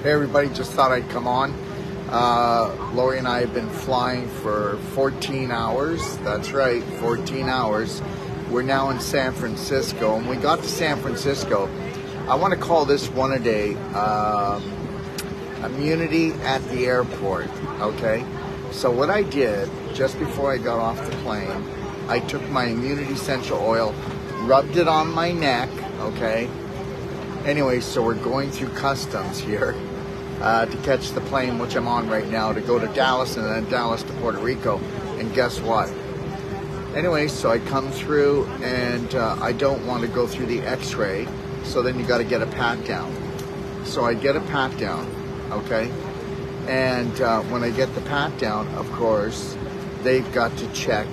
Hey everybody, just thought I'd come on. Lori and I have been flying for 14 hours. That's right, 14 hours. We're now in San Francisco, and we got to San Francisco. I want to call this one a day, immunity at the airport, okay? So what I did, just before I got off the plane, I took my immunity essential oil, rubbed it on my neck, okay? Anyway, so we're going through customs here to catch the plane, which I'm on right now, to go to Dallas and then Dallas to Puerto Rico. And guess what? Anyway, so I come through and I don't want to go through the x-ray, so then you got to get a pat down. So I get a pat down, okay? And when I get the pat down, of course, they've got to check.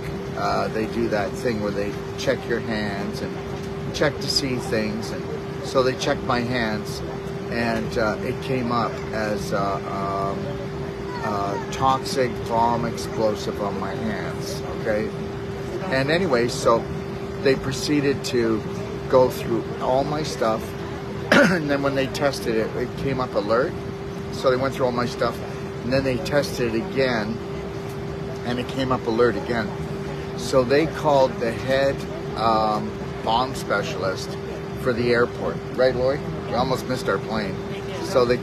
They do that thing where they check your hands and check to see things. And so they checked my hands, and it came up as toxic bomb explosive on my hands, okay? And anyway, so they proceeded to go through all my stuff, and then when they tested it, it came up alert. So they went through all my stuff, and then they tested it again, and it came up alert again. So they called the head bomb specialist for the airport, right, Lori? We almost missed our plane. So they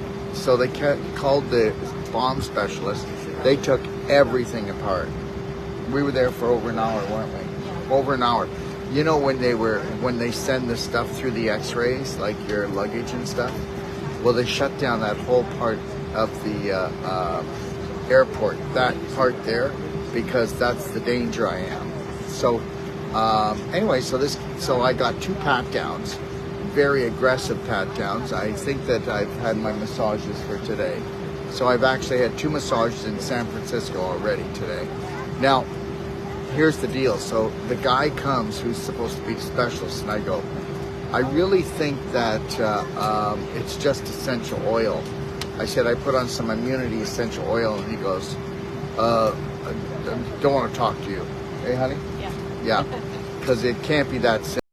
called the bomb specialist. They took everything apart. We were there for over an hour, weren't we? Over an hour. You know when they send the stuff through the X-rays, like your luggage and stuff? Well, they shut down that whole part of the airport, that part there, because that's the danger I am. So anyway, so I got 2 pat downs, very aggressive pat downs. I think that I've had my massages for today. So I've actually had 2 massages in San Francisco already today. Now, here's the deal. So the guy comes who's supposed to be the specialist, and I go, I really think that it's just essential oil. I said, I put on some immunity essential oil, and he goes, don't want to talk to you. Hey, honey? Yeah. Yeah, because it can't be that simple.